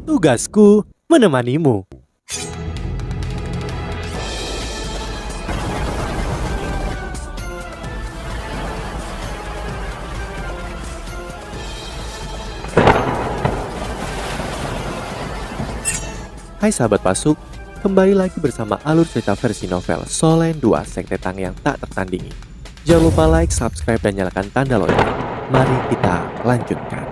Tugasku menemanimu. Hai sahabat Pasuk, kembali lagi bersama alur cerita versi novel Solen 2 Sekte Tang yang tak tertandingi. Jangan lupa like, subscribe, dan nyalakan tanda lonceng. Mari kita lanjutkan.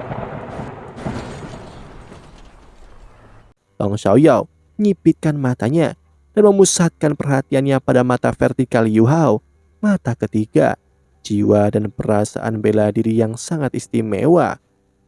Long Xiaoyao nyipitkan matanya dan memusatkan perhatiannya pada mata vertikal Yu Hao. Mata ketiga, jiwa dan perasaan bela diri yang sangat istimewa.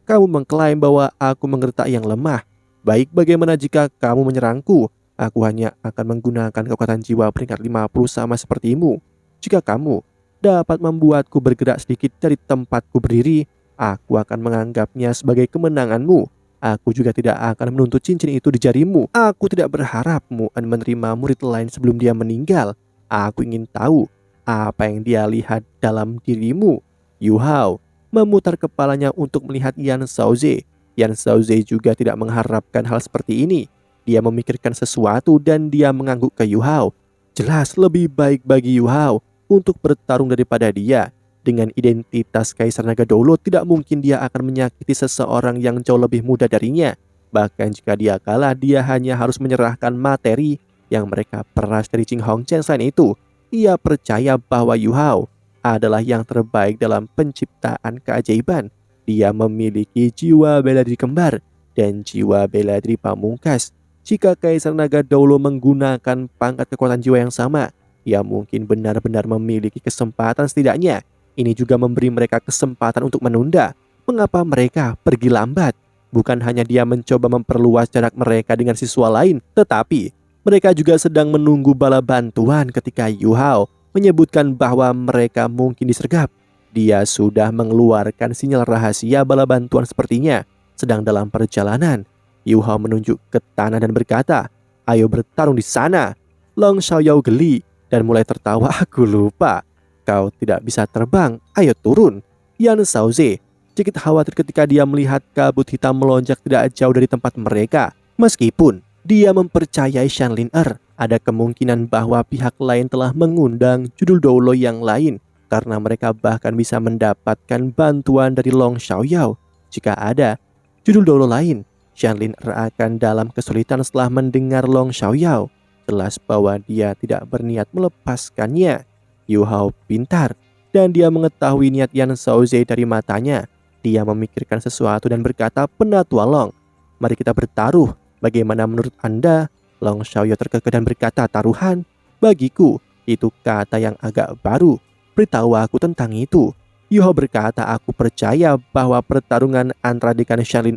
Kamu mengklaim bahwa aku menggertak yang lemah. Baik, bagaimana jika kamu menyerangku? Aku hanya akan menggunakan kekuatan jiwa peringkat 50 sama sepertimu. Jika kamu dapat membuatku bergerak sedikit dari tempatku berdiri, aku akan menganggapnya sebagai kemenanganmu. Aku juga tidak akan menuntut cincin itu di jarimu. Aku tidak berharap Mu'en menerima murid lain sebelum dia meninggal. Aku ingin tahu apa yang dia lihat dalam dirimu. Yu Hao memutar kepalanya untuk melihat Yan Shaoze. Yan Shaoze juga tidak mengharapkan hal seperti ini. Dia memikirkan sesuatu dan dia mengangguk ke Yu Hao. Jelas lebih baik bagi Yu Hao untuk bertarung daripada dia. Dengan identitas Kaisar Naga Download, tidak mungkin dia akan menyakiti seseorang yang jauh lebih muda darinya. Bahkan jika dia kalah, dia hanya harus menyerahkan materi yang mereka peras dari Jing Hongchen. Selain itu, ia percaya bahwa Yu Hao adalah yang terbaik dalam penciptaan keajaiban. Dia memiliki jiwa bela diri kembar dan jiwa bela diri pamungkas. Jika Kaisar Naga Download menggunakan pangkat kekuatan jiwa yang sama, ia mungkin benar-benar memiliki kesempatan. Setidaknya ini juga memberi mereka kesempatan untuk menunda. Mengapa mereka pergi lambat? Bukan hanya dia mencoba memperluas jarak mereka dengan siswa lain, tetapi mereka juga sedang menunggu bala bantuan ketika Yu Hao menyebutkan bahwa mereka mungkin disergap. Dia sudah mengeluarkan sinyal rahasia bala bantuan sepertinya sedang dalam perjalanan. Yu Hao menunjuk ke tanah dan berkata, "Ayo bertarung di sana." Long Xiaoyao geli dan mulai tertawa. "Aku lupa. Kau tidak bisa terbang. Ayo turun." Yan Shaoze sedikit khawatir ketika dia melihat kabut hitam melonjak tidak jauh dari tempat mereka. Meskipun dia mempercayai Shanlin ada kemungkinan bahwa pihak lain telah mengundang judul Doulo yang lain, karena mereka bahkan bisa mendapatkan bantuan dari Long Xiaoyao. Jika ada judul Doulo lain, Shanlin akan dalam kesulitan setelah mendengar Long Xiaoyao. Jelas bahwa dia tidak berniat melepaskannya. Yu Hao pintar dan dia mengetahui niat Yan Shaoze dari matanya. Dia memikirkan sesuatu dan berkata, "Penatua Long, mari kita bertaruh. Bagaimana menurut Anda?" Long Xiaoyao terkekeh dan berkata, "Taruhan? Bagiku itu kata yang agak baru. Beritahu aku tentang itu." Yu Hao berkata, "Aku percaya bahwa pertarungan antara Dekan Shanlin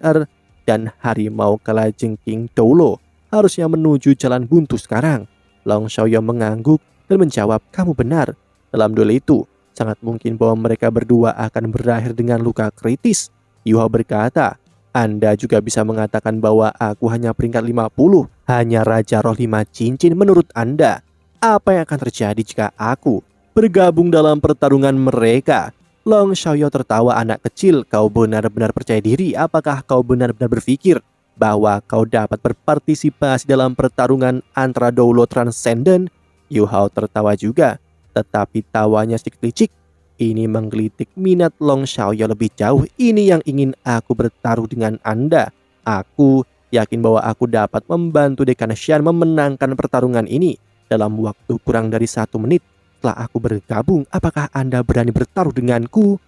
dan Harimau Kalajengking Doulo harusnya menuju jalan buntu sekarang." Long Xiaoyao mengangguk dan menjawab, "Kamu benar. Dalam duel itu, sangat mungkin bahwa mereka berdua akan berakhir dengan luka kritis." Yu Hao berkata, "Anda juga bisa mengatakan bahwa aku hanya peringkat 50, hanya Raja Roh 5 cincin. Menurut Anda, apa yang akan terjadi jika aku bergabung dalam pertarungan mereka?" Long Xiaoyao tertawa. "Anak kecil, kau benar-benar percaya diri? Apakah kau benar-benar berpikir bahwa kau dapat berpartisipasi dalam pertarungan antara Doulo Transcendent?" Yu Hao tertawa juga, tetapi tawanya sedikit licik. Ini menggelitik minat Long Xiaoyao lebih jauh. "Ini yang ingin aku bertaruh dengan Anda. Aku yakin bahwa aku dapat membantu Dekan Shan memenangkan pertarungan ini dalam waktu kurang dari 1 menit. Setelah aku bergabung, apakah Anda berani bertaruh denganku?"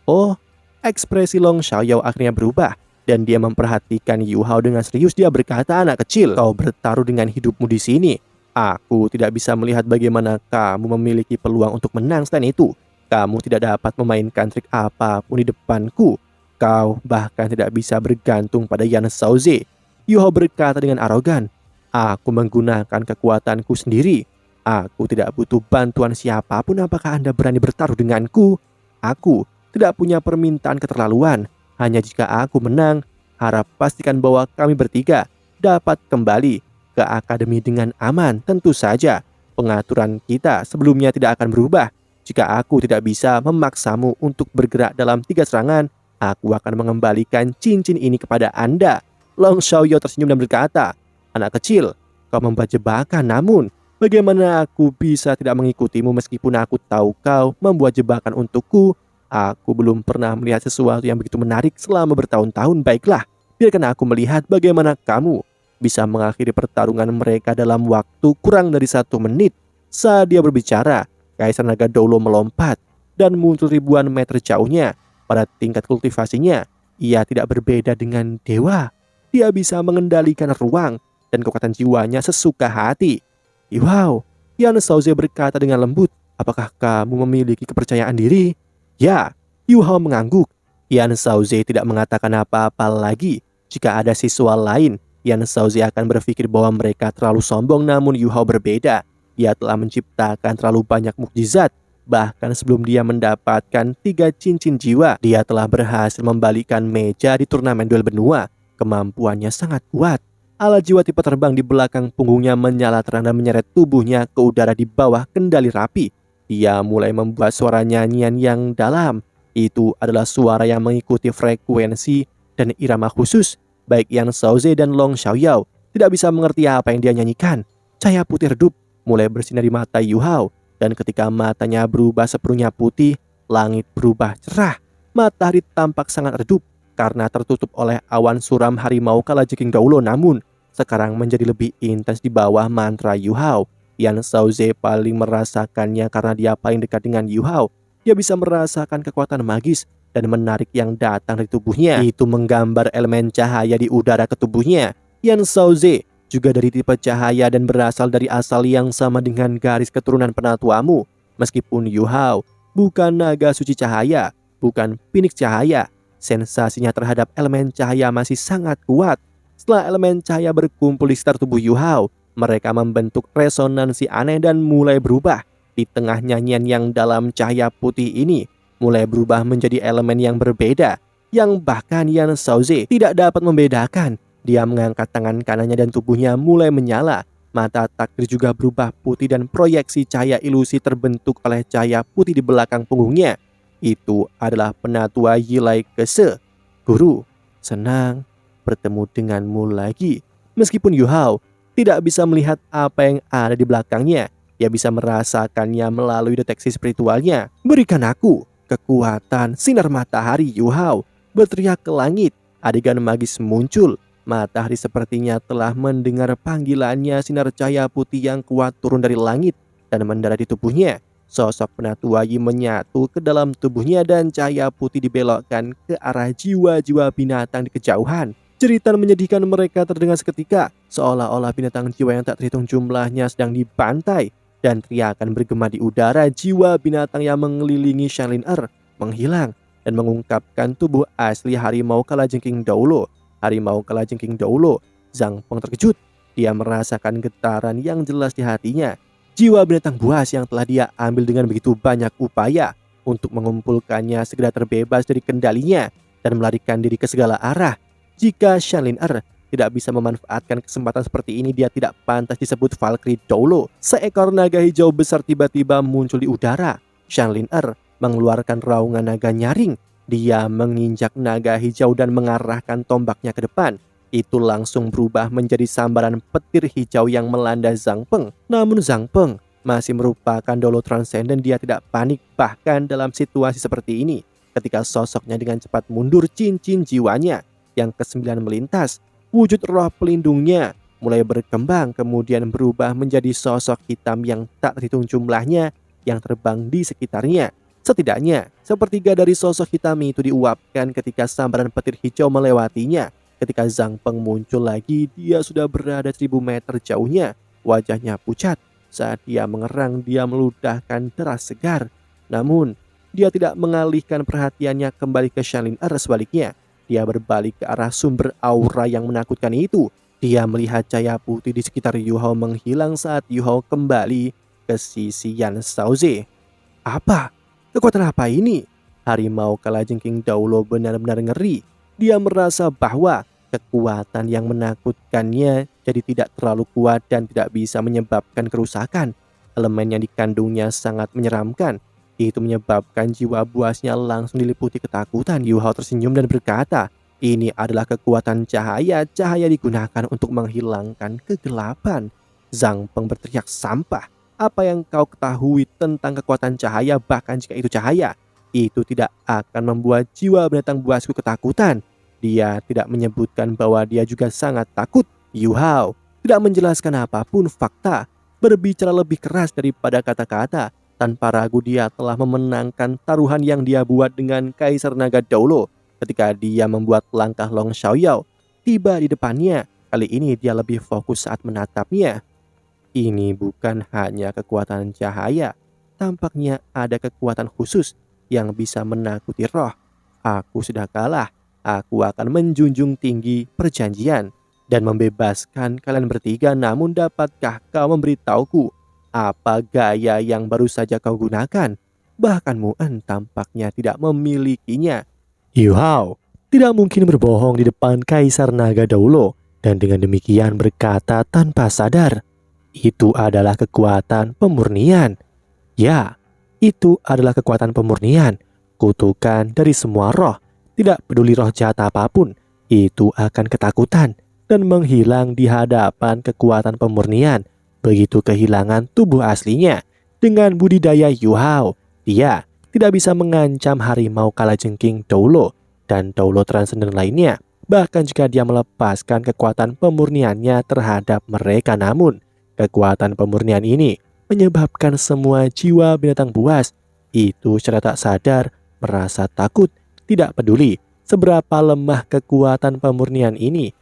Oh, ekspresi Long Xiaoyao akhirnya berubah dan dia memperhatikan Yu Hao dengan serius. Dia berkata, "Anak kecil, kau bertaruh dengan hidupmu di sini. Aku tidak bisa melihat bagaimana kamu memiliki peluang untuk menang. Selain itu, kamu tidak dapat memainkan trik apapun di depanku. Kau bahkan tidak bisa bergantung pada Yan Shaoze." Yu Hao berkata dengan arogan, "Aku menggunakan kekuatanku sendiri. Aku tidak butuh bantuan siapapun. Apakah Anda berani bertaruh denganku? Aku tidak punya permintaan keterlaluan. Hanya jika aku menang, harap pastikan bahwa kami bertiga dapat kembali ke akademi dengan aman. Tentu saja, pengaturan kita sebelumnya tidak akan berubah. Jika aku tidak bisa memaksamu untuk bergerak dalam 3 serangan, aku akan mengembalikan cincin ini kepada Anda." Long Xiaoyao tersenyum dan berkata, "Anak kecil, kau membuat jebakan, namun bagaimana aku bisa tidak mengikutimu meskipun aku tahu kau membuat jebakan untukku? Aku belum pernah melihat sesuatu yang begitu menarik selama bertahun-tahun. Baiklah, biarkan aku melihat bagaimana kamu bisa mengakhiri pertarungan mereka dalam waktu kurang dari 1 menit." Saat dia berbicara, Kaisar Naga Doulo melompat dan muncul ribuan meter jauhnya. Pada tingkat kultivasinya, ia tidak berbeda dengan dewa. Dia bisa mengendalikan ruang dan kekuatan jiwanya sesuka hati. "Wow," Yan Shaoze berkata dengan lembut, "apakah kamu memiliki kepercayaan diri?" "Ya," Yu Hao mengangguk. Yan Shaoze tidak mengatakan apa-apa lagi. Jika ada siswa lain, Yan Shaoze akan berpikir bahwa mereka terlalu sombong, namun Yu Hao berbeda. Dia telah menciptakan terlalu banyak mukjizat. Bahkan sebelum dia mendapatkan 3 cincin jiwa, dia telah berhasil membalikkan meja di turnamen duel benua. Kemampuannya sangat kuat. Alat jiwa tipe terbang di belakang punggungnya menyala terang dan menyeret tubuhnya ke udara di bawah kendali rapi. Dia mulai membuat suara nyanyian yang dalam. Itu adalah suara yang mengikuti frekuensi dan irama khusus. Baik Yan Shaoze dan Long Xiaoyao tidak bisa mengerti apa yang dia nyanyikan. Cahaya putih redup mulai bersinar di mata Yu Hao. Dan ketika matanya berubah sepenuhnya putih, langit berubah cerah. Matahari tampak sangat redup karena tertutup oleh awan suram harimau kalajengking Doulo, namun sekarang menjadi lebih intens di bawah mantra Yu Hao. Yan Shaoze paling merasakannya karena dia paling dekat dengan Yu Hao. Dia bisa merasakan kekuatan magis dan menarik yang datang dari tubuhnya. Itu menggambar elemen cahaya di udara ke tubuhnya. Yan Shaoze juga dari tipe cahaya dan berasal dari asal yang sama dengan garis keturunan penatuamu. Meskipun Yu Hao bukan naga suci cahaya, bukan Phoenix cahaya, sensasinya terhadap elemen cahaya masih sangat kuat. Setelah elemen cahaya berkumpul di sekitar tubuh Yu Hao, mereka membentuk resonansi aneh dan mulai berubah. Di tengah nyanyian yang dalam, cahaya putih ini mulai berubah menjadi elemen yang berbeda, yang bahkan Yan Shaoze tidak dapat membedakan. Dia mengangkat tangan kanannya dan tubuhnya mulai menyala. Mata takdir juga berubah putih dan proyeksi cahaya ilusi terbentuk oleh cahaya putih di belakang punggungnya. Itu adalah penatua Yilai Kese. "Guru, senang bertemu denganmu lagi." Meskipun Yu Hao tidak bisa melihat apa yang ada di belakangnya, dia bisa merasakannya melalui deteksi spiritualnya. "Berikan aku kekuatan sinar matahari," Yu Hao berteriak ke langit. Adegan magis muncul. Matahari sepertinya telah mendengar panggilannya. Sinar cahaya putih yang kuat turun dari langit dan mendarat di tubuhnya. Sosok penatua Yi menyatu ke dalam tubuhnya dan cahaya putih dibelokkan ke arah jiwa-jiwa binatang di kejauhan. Jeritan menyedihkan mereka terdengar seketika, seolah-olah binatang jiwa yang tak terhitung jumlahnya sedang dibantai, dan teriakan bergema di udara. Jiwa binatang yang mengelilingi Shanlin menghilang dan mengungkapkan tubuh asli harimau kalajengking Doulo. Harimau kalajengking Doulo. Zhang Peng terkejut. Dia merasakan getaran yang jelas di hatinya. Jiwa binatang buas yang telah dia ambil dengan begitu banyak upaya untuk mengumpulkannya segera terbebas dari kendalinya dan melarikan diri ke segala arah. Jika Shanlin tidak bisa memanfaatkan kesempatan seperti ini, dia tidak pantas disebut Valkyrie Doulo. Seekor naga hijau besar tiba-tiba muncul di udara. Shanlin mengeluarkan raungan naga nyaring. Dia menginjak naga hijau dan mengarahkan tombaknya ke depan. Itu langsung berubah menjadi sambaran petir hijau yang melanda Zhang Peng. Namun Zhang Peng masih merupakan Doulo transenden. Dia tidak panik bahkan dalam situasi seperti ini. Ketika sosoknya dengan cepat mundur, cincin jiwanya yang ke-9 melintas. Wujud roh pelindungnya mulai berkembang, kemudian berubah menjadi sosok hitam yang tak terhitung jumlahnya yang terbang di sekitarnya. Setidaknya, sepertiga dari sosok hitam itu diuapkan ketika sambaran petir hijau melewatinya. Ketika Zhang Peng muncul lagi, dia sudah berada 1000 meter jauhnya. Wajahnya pucat. Saat dia mengerang, dia meludahkan deras segar. Namun, dia tidak mengalihkan perhatiannya kembali ke Shanlin sebaliknya. Dia berbalik ke arah sumber aura yang menakutkan itu. Dia melihat cahaya putih di sekitar Yu Hao menghilang saat Yu Hao kembali ke sisi Yan Shaoze. Apa? Kekuatan apa ini? Harimau kalajengking Doulo benar-benar ngeri. Dia merasa bahwa kekuatan yang menakutkannya jadi tidak terlalu kuat dan tidak bisa menyebabkan kerusakan. Elemen yang dikandungnya sangat menyeramkan. Itu menyebabkan jiwa buasnya langsung diliputi ketakutan. Yu Hao tersenyum dan berkata, Ini adalah kekuatan cahaya. Cahaya digunakan untuk menghilangkan kegelapan. Zhang Peng berteriak, sampah. Apa yang kau ketahui tentang kekuatan cahaya? Bahkan jika itu cahaya, itu tidak akan membuat jiwa binatang buasku ketakutan. Dia tidak menyebutkan bahwa dia juga sangat takut. Yu Hao tidak menjelaskan apapun fakta. Berbicara lebih keras daripada kata-kata. Tanpa ragu dia telah memenangkan taruhan yang dia buat dengan Kaisar Naga Doulo. Ketika dia membuat langkah Long Xiaoyao tiba di depannya, kali ini dia lebih fokus saat menatapnya. Ini bukan hanya kekuatan cahaya, tampaknya ada kekuatan khusus yang bisa menakuti roh. Aku sudah kalah, aku akan menjunjung tinggi perjanjian dan membebaskan kalian bertiga. Namun dapatkah kau memberitahuku apa gaya yang baru saja kau gunakan? Bahkan Mu'en tampaknya tidak memilikinya. Yu Hao tidak mungkin berbohong di depan Kaisar Naga Doulo dan dengan demikian berkata tanpa sadar, itu adalah kekuatan pemurnian. Ya, itu adalah kekuatan pemurnian, kutukan dari semua roh. Tidak peduli roh jahat apapun, itu akan ketakutan dan menghilang di hadapan kekuatan pemurnian. Begitu kehilangan tubuh aslinya. Dengan budidaya Yu Hao, dia tidak bisa mengancam harimau kalajengking Doulo dan Doulo transenden lainnya. Bahkan jika dia melepaskan kekuatan pemurniannya terhadap mereka, namun kekuatan pemurnian ini menyebabkan semua jiwa binatang buas itu secara tak sadar merasa takut. Tidak peduli seberapa lemah kekuatan pemurnian ini,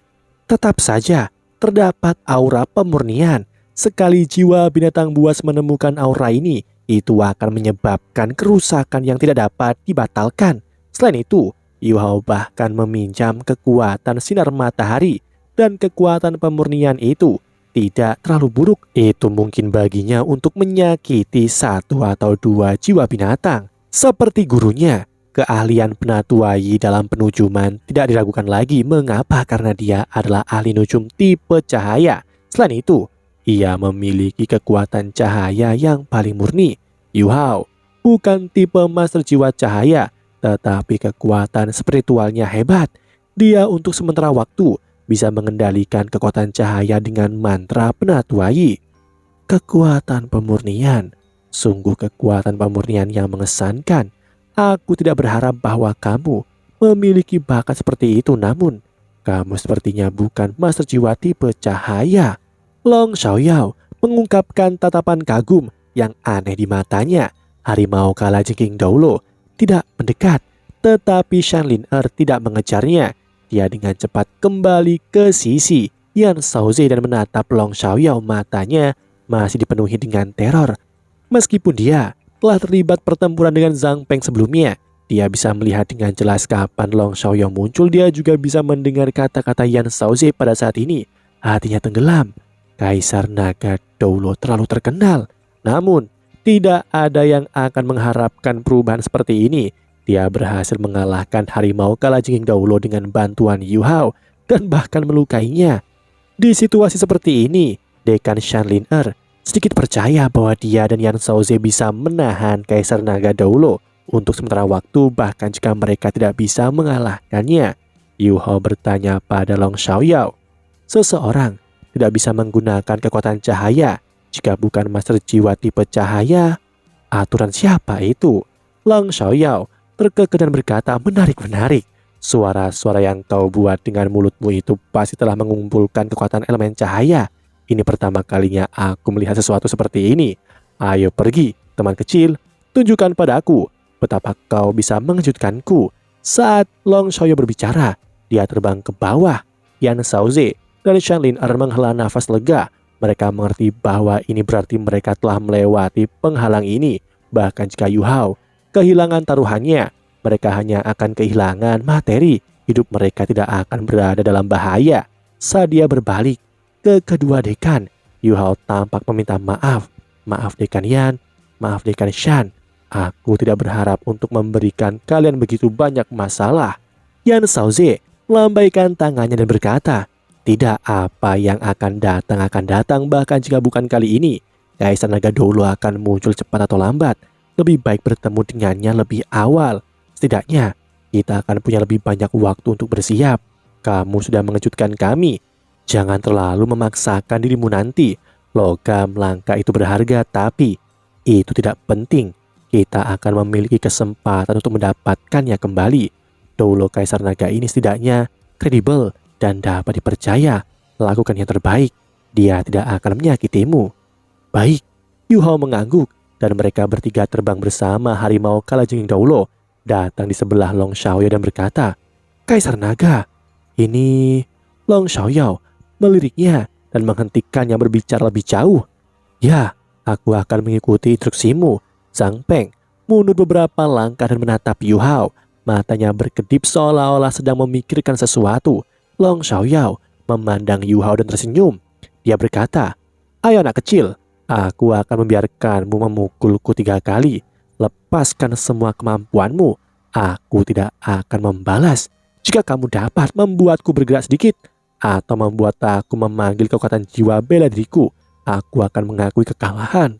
tetap saja terdapat aura pemurnian. Sekali jiwa binatang buas menemukan aura ini, itu akan menyebabkan kerusakan yang tidak dapat dibatalkan. Selain itu, Yu Hao bahkan meminjam kekuatan sinar matahari, dan kekuatan pemurnian itu tidak terlalu buruk. Itu mungkin baginya untuk menyakiti satu atau dua jiwa binatang. Seperti gurunya, keahlian Penatuai dalam penujuman tidak diragukan lagi. Mengapa? Karena dia adalah ahli nujum tipe cahaya. Selain itu, ia memiliki kekuatan cahaya yang paling murni. Yu Hao bukan tipe master jiwa cahaya, tetapi kekuatan spiritualnya hebat. Dia untuk sementara waktu bisa mengendalikan kekuatan cahaya dengan mantra Penatuai. Kekuatan pemurnian, sungguh kekuatan pemurnian yang mengesankan. Aku tidak berharap bahwa kamu memiliki bakat seperti itu, namun kamu sepertinya bukan master jiwa tipe cahaya. Long Xiaoyao mengungkapkan tatapan kagum yang aneh di matanya. Harimau kalajengking Doulo tidak mendekat, tetapi Shanlin tidak mengejarnya. Dia dengan cepat kembali ke sisi Yan Shaoze dan menatap Long Xiaoyao. Matanya masih dipenuhi dengan teror. Meskipun dia telah terlibat pertempuran dengan Zhang Peng sebelumnya, dia bisa melihat dengan jelas kapan Long Xiaoyao muncul. Dia juga bisa mendengar kata-kata Yan Shaoze pada saat ini. Hatinya tenggelam. Kaisar Naga Doulo terlalu terkenal, namun tidak ada yang akan mengharapkan perubahan seperti ini. Dia berhasil mengalahkan harimau kalajengking Doulo dengan bantuan Yu Hao dan bahkan melukainya. Di situasi seperti ini, Dekan Shanlin sedikit percaya bahwa dia dan Yan Shaoze bisa menahan Kaisar Naga Doulo untuk sementara waktu, bahkan jika mereka tidak bisa mengalahkannya. Yu Hao bertanya pada Long Xiaoyao, seseorang tidak bisa menggunakan kekuatan cahaya jika bukan master jiwa tipe cahaya. Aturan siapa itu? Long Xiaoyao terkekeh dan berkata, menarik. Suara-suara yang kau buat dengan mulutmu itu pasti telah mengumpulkan kekuatan elemen cahaya. Ini pertama kalinya aku melihat sesuatu seperti ini. Ayo pergi, teman kecil, tunjukkan padaku betapa kau bisa mengejutkanku. Saat Long Xiaoyao berbicara, dia terbang ke bawah. Yan Shaoze dan Shanlin menghela nafas lega. Mereka mengerti bahwa ini berarti mereka telah melewati penghalang ini. Bahkan jika Yu Hao kehilangan taruhannya, mereka hanya akan kehilangan materi. Hidup mereka tidak akan berada dalam bahaya. Saat dia berbalik ke kedua dekan, Yu Hao tampak meminta maaf. Maaf Dekan Yan, maaf Dekan Shan. Aku tidak berharap untuk memberikan kalian begitu banyak masalah. Yan Shaoze melambaikan tangannya dan berkata, tidak, apa yang akan datang. Bahkan jika bukan kali ini, Kaisar Naga Doulo akan muncul cepat atau lambat. Lebih baik bertemu dengannya lebih awal. Setidaknya kita akan punya lebih banyak waktu untuk bersiap. Kamu sudah mengejutkan kami. Jangan terlalu memaksakan dirimu nanti. Logam langka itu berharga, tapi itu tidak penting. Kita akan memiliki kesempatan untuk mendapatkannya kembali. Doulo Kaisar Naga ini setidaknya kredibel dan dapat dipercaya. Lakukan yang terbaik. Dia tidak akan menyakitimu. Baik, Yu Hao mengangguk dan mereka bertiga terbang bersama harimau kalajengking Doulo datang di sebelah Long Xiaoyao dan berkata, Kaisar Naga, ini Long Xiaoyao meliriknya dan menghentikannya berbicara lebih jauh. Ya, aku akan mengikuti instruksimu. Zhang Peng mundur beberapa langkah dan menatap Yu Hao. Matanya berkedip seolah-olah sedang memikirkan sesuatu. Long Xiaoyao memandang Yu Hao dan tersenyum. Dia berkata, ayo anak kecil, aku akan membiarkanmu memukulku 3 kali. Lepaskan semua kemampuanmu. Aku tidak akan membalas. Jika kamu dapat membuatku bergerak sedikit atau membuat aku memanggil kekuatan jiwa bela diriku, aku akan mengakui kekalahan.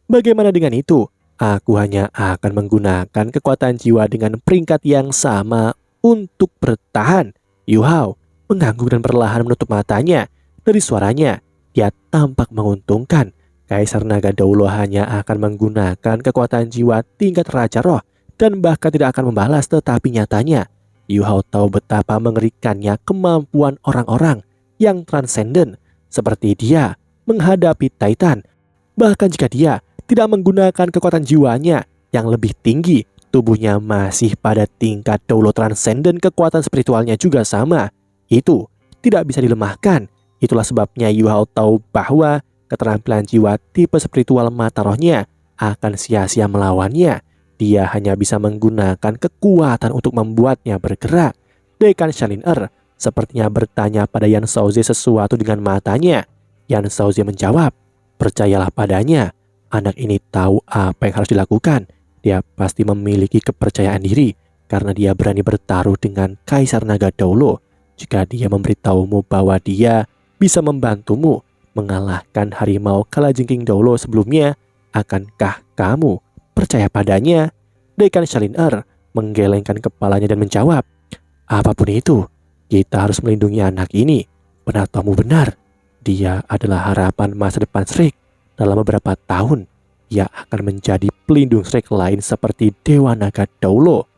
Bagaimana dengan itu? Aku hanya akan menggunakan kekuatan jiwa dengan peringkat yang sama untuk bertahan. Yu Hao mengangguk dan perlahan menutup matanya. Dari suaranya, dia tampak menguntungkan. Kaisar Naga Doulo hanya akan menggunakan kekuatan jiwa tingkat Raja Roh dan bahkan tidak akan membalas, tetapi nyatanya Yu Hao tahu betapa mengerikannya kemampuan orang-orang yang transenden seperti dia menghadapi Titan. Bahkan jika dia tidak menggunakan kekuatan jiwanya yang lebih tinggi, tubuhnya masih pada tingkat Doulo transenden, kekuatan spiritualnya juga sama. Itu tidak bisa dilemahkan. Itulah sebabnya Yu Hao tahu bahwa keterampilan jiwa tipe spiritual mata rohnya akan sia-sia melawannya. Dia hanya bisa menggunakan kekuatan untuk membuatnya bergerak. Dekan Shalin sepertinya bertanya pada Yan Shaozi sesuatu dengan matanya. Yan Shaozi menjawab, percayalah padanya. Anak ini tahu apa yang harus dilakukan. Dia pasti memiliki kepercayaan diri karena dia berani bertaruh dengan Kaisar Naga Doulo. Jika dia memberitahumu bahwa dia bisa membantumu mengalahkan harimau kalajengking Doulo sebelumnya, akankah kamu percaya padanya? Dekan Shalin menggelengkan kepalanya dan menjawab, apapun itu, kita harus melindungi anak ini. Penatamu benar, dia adalah harapan masa depan Shrek. Dalam beberapa tahun, ia akan menjadi pelindung Shrek lain seperti Dewa Naga Doulo.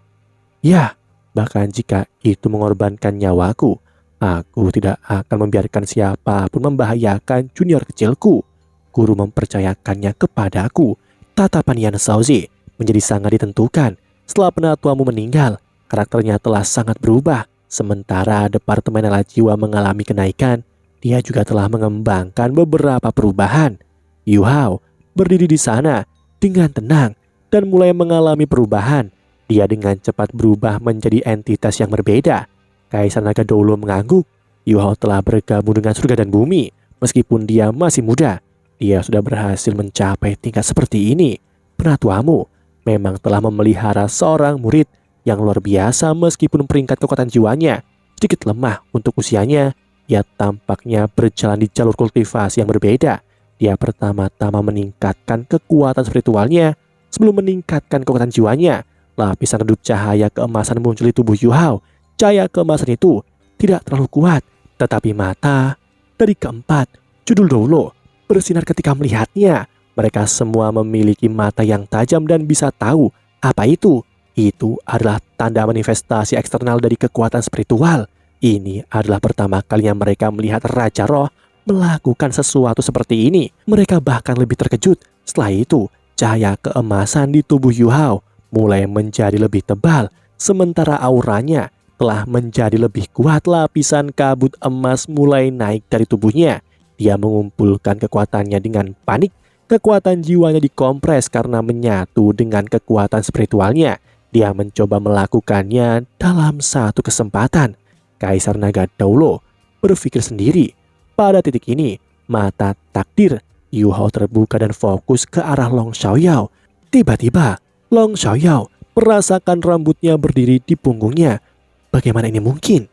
Ya, bahkan jika itu mengorbankan nyawaku, aku tidak akan membiarkan siapapun membahayakan junior kecilku. Guru mempercayakannya kepadaku. Tatapan Yan Shaozi menjadi sangat ditentukan. Setelah penatuamu meninggal, karakternya telah sangat berubah. Sementara Departemen Alat Jiwa mengalami kenaikan, dia juga telah mengembangkan beberapa perubahan. Yu Hao berdiri di sana dengan tenang dan mulai mengalami perubahan. Dia dengan cepat berubah menjadi entitas yang berbeda. Kaisar Naga Doulo mengangguk. Yu Hao telah bergabung dengan surga dan bumi. Meskipun dia masih muda, dia sudah berhasil mencapai tingkat seperti ini. Penatuamu memang telah memelihara seorang murid yang luar biasa. Meskipun peringkat kekuatan jiwanya sedikit lemah untuk usianya, ia tampaknya berjalan di jalur kultivasi yang berbeda. Dia pertama-tama meningkatkan kekuatan spiritualnya sebelum meningkatkan kekuatan jiwanya. Lapisan redup cahaya keemasan muncul di tubuh Yu Hao. Cahaya keemasan itu tidak terlalu kuat, tetapi mata dari keempat judul Doulo bersinar ketika melihatnya. Mereka semua memiliki mata yang tajam dan bisa tahu apa itu. Itu adalah tanda manifestasi eksternal dari kekuatan spiritual. Ini adalah pertama kalinya mereka melihat Raja Roh melakukan sesuatu seperti ini. Mereka bahkan lebih terkejut. Setelah itu, cahaya keemasan di tubuh Yu Hao mulai menjadi lebih tebal, sementara auranya telah menjadi lebih kuat. Lapisan kabut emas mulai naik dari tubuhnya. Dia mengumpulkan kekuatannya dengan panik. Kekuatan jiwanya dikompres karena menyatu dengan kekuatan spiritualnya. Dia mencoba melakukannya dalam satu kesempatan. Kaisar Naga Doulo berpikir sendiri. Pada titik ini, mata takdir Yu Hao terbuka dan fokus ke arah Long Xiaoyao. Tiba-tiba, Long Xiaoyao merasakan rambutnya berdiri di punggungnya. Bagaimana ini mungkin?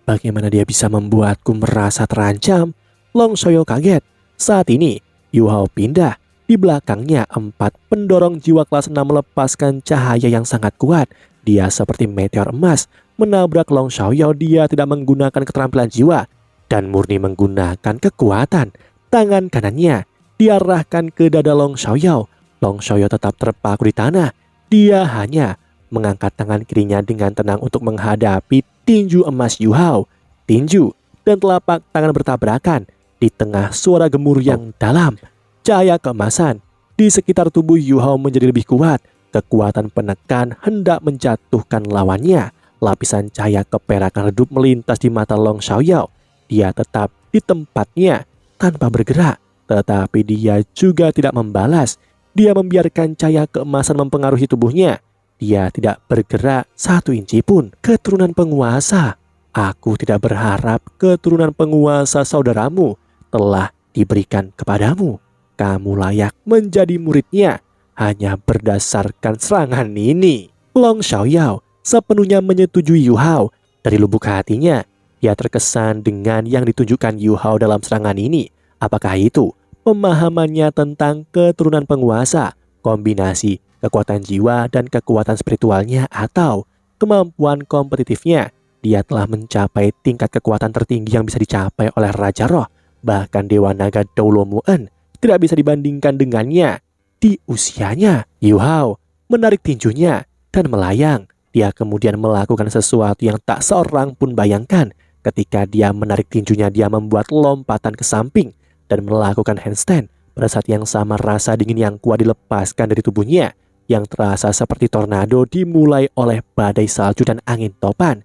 Bagaimana dia bisa membuatku merasa terancam? Long Xiaoyao kaget. Saat ini, Yu Hao pindah Di belakangnya 4 pendorong jiwa kelas 6 melepaskan cahaya yang sangat kuat. Dia seperti meteor emas menabrak Long Xiaoyao. Dia tidak menggunakan keterampilan jiwa dan murni menggunakan kekuatan. Tangan kanannya diarahkan ke dada Long Xiaoyao. Long Xiaoyao tetap terpaku di tanah. Dia hanya mengangkat tangan kirinya dengan tenang untuk menghadapi tinju emas Yu Hao. Tinju dan telapak tangan bertabrakan di tengah suara gemuruh yang dalam. Cahaya keemasan di sekitar tubuh Yu Hao menjadi lebih kuat. Kekuatan penekan hendak menjatuhkan lawannya. Lapisan cahaya keperakan redup melintas di mata Long Xiaoyao. Dia tetap di tempatnya tanpa bergerak, tetapi dia juga tidak membalas. Dia membiarkan cahaya keemasan mempengaruhi tubuhnya. Dia tidak bergerak 1 inci pun. Keturunan penguasa. Aku tidak berharap keturunan penguasa saudaramu telah diberikan kepadamu. Kamu layak menjadi muridnya hanya berdasarkan serangan ini. Long Xiaoyao sepenuhnya menyetujui Yu Hao. Dari lubuk hatinya, dia terkesan dengan yang ditunjukkan Yu Hao dalam serangan ini. Apakah itu pemahamannya tentang keturunan penguasa, kombinasi kekuatan jiwa dan kekuatan spiritualnya, atau kemampuan kompetitifnya? Dia telah mencapai tingkat kekuatan tertinggi yang bisa dicapai oleh Raja Roh. Bahkan Dewa Naga Doulo Mu'en tidak bisa dibandingkan dengannya. Di usianya, Yu Hao menarik tinjunya dan melayang. Dia kemudian melakukan sesuatu yang tak seorang pun bayangkan. Ketika dia menarik tinjunya, dia membuat lompatan ke samping dan melakukan handstand. Pada saat yang sama, rasa dingin yang kuat dilepaskan dari tubuhnya, yang terasa seperti tornado dimulai oleh badai salju dan angin topan.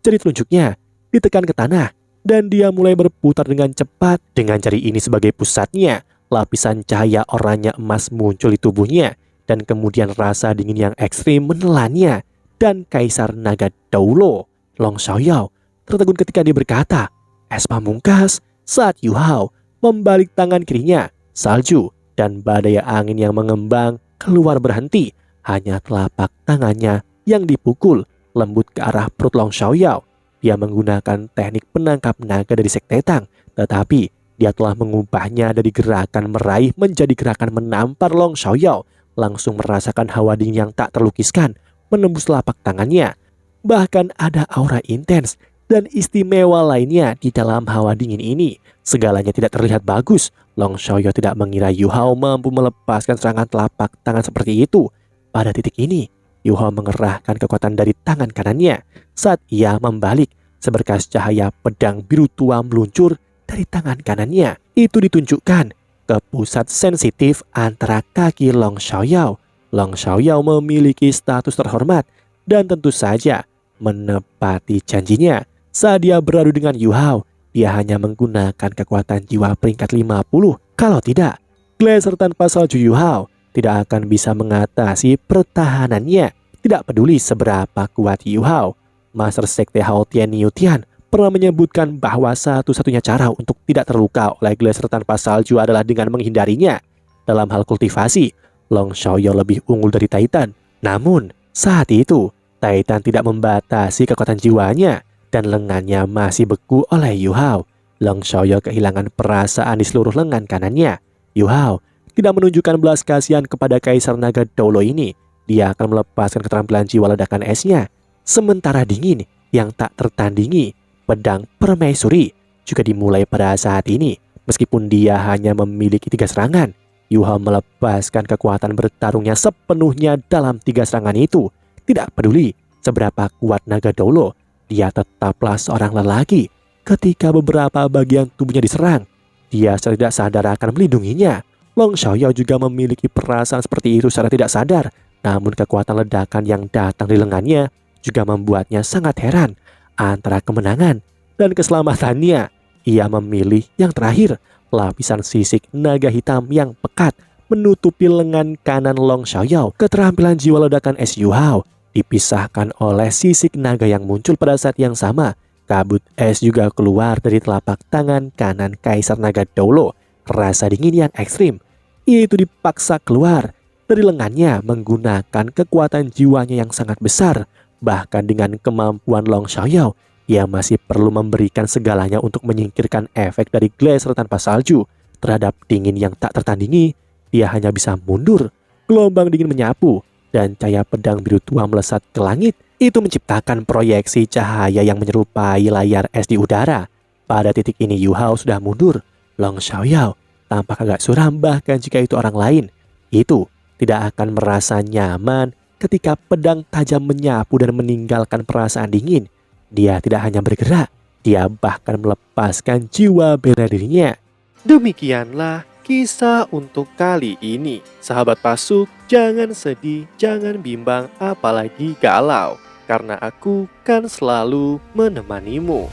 Jari telunjuknya ditekan ke tanah dan dia mulai berputar dengan cepat. Dengan jari ini sebagai pusatnya, lapisan cahaya oranye emas muncul di tubuhnya dan kemudian rasa dingin yang ekstrim menelannya. Dan Kaisar Naga Doulo, Long Xiaoyao, tertegun ketika dia berkata, "Es pamungkas." Saat Yu Hao membalik tangan kirinya, salju dan badai angin yang mengembang keluar berhenti. Hanya telapak tangannya yang dipukul lembut ke arah perut Long Xiaoyao. Dia menggunakan teknik penangkap naga dari Sekte Tang, tetapi dia telah mengubahnya dari gerakan meraih menjadi gerakan menampar. Long Xiaoyao langsung merasakan hawa dingin yang tak terlukiskan menembus telapak tangannya. Bahkan ada aura intens dan istimewa lainnya di dalam hawa dingin ini. Segalanya tidak terlihat bagus. Long Xiaoyao tidak mengira Yu Hao mampu melepaskan serangan telapak tangan seperti itu. Pada titik ini, Yu Hao mengerahkan kekuatan dari tangan kanannya. Saat ia membalik, seberkas cahaya pedang biru tua meluncur dari tangan kanannya. Itu ditunjukkan ke pusat sensitif antara kaki Long Xiaoyao. Long Xiaoyao memiliki status terhormat dan tentu saja menepati janjinya. Saat dia beradu dengan Yu Hao, dia hanya menggunakan kekuatan jiwa peringkat 50. Kalau tidak, Glacier tanpa salju Yu Hao tidak akan bisa mengatasi pertahanannya. Tidak peduli seberapa kuat Yu Hao, Master Sekte Hao Tian Niu Tian pernah menyebutkan bahwa satu-satunya cara untuk tidak terluka oleh Glacier tanpa salju adalah dengan menghindarinya. Dalam hal kultivasi, Long Xiaoyao lebih unggul dari Titan. Namun, saat itu, Titan tidak membatasi kekuatan jiwanya dan lengannya masih beku oleh Yu Hao. Long Xiaoyao kehilangan perasaan di seluruh lengan kanannya. Yu Hao tidak menunjukkan belas kasihan kepada Kaisar Naga Doulo ini. Dia akan melepaskan keterampilan jiwa ledakan esnya. Sementara dingin yang tak tertandingi, pedang permaisuri, juga dimulai pada saat ini. Meskipun dia hanya memiliki 3 serangan, Yu Hao melepaskan kekuatan bertarungnya sepenuhnya dalam 3 serangan itu. Tidak peduli seberapa kuat Naga Doulo, dia tetaplah seorang lelaki. Ketika beberapa bagian tubuhnya diserang, dia secara tidak sadar akan melindunginya. Long Xiaoyao juga memiliki perasaan seperti itu secara tidak sadar. Namun kekuatan ledakan yang datang di lengannya juga membuatnya sangat heran. Antara kemenangan dan keselamatannya, ia memilih yang terakhir. Lapisan sisik naga hitam yang pekat menutupi lengan kanan Long Xiaoyao. Keterampilan jiwa ledakan es Yu Hao dipisahkan oleh sisik naga yang muncul pada saat yang sama. Kabut es juga keluar dari telapak tangan kanan Kaisar Naga Doulo. Rasa dingin yang ekstrim itu dipaksa keluar dari lengannya menggunakan kekuatan jiwanya yang sangat besar. Bahkan dengan kemampuan Long Xiaoyao, ia masih perlu memberikan segalanya untuk menyingkirkan efek dari Glacier tanpa salju terhadap dingin yang tak tertandingi. dia hanya bisa mundur. Gelombang dingin menyapu, dan cahaya pedang biru tua melesat ke langit. Itu menciptakan proyeksi cahaya yang menyerupai layar es di udara. Pada titik ini Yu Hao sudah mundur. Long Xiaoyao tampak agak suram, bahkan jika itu orang lain. Itu tidak akan merasa nyaman ketika pedang tajam menyapu dan meninggalkan perasaan dingin. Dia tidak hanya bergerak, dia bahkan melepaskan jiwa bela dirinya. Demikianlah kisah untuk kali ini. Sahabat Pasuk, jangan sedih, jangan bimbang, apalagi galau. Karena aku kan selalu menemanimu.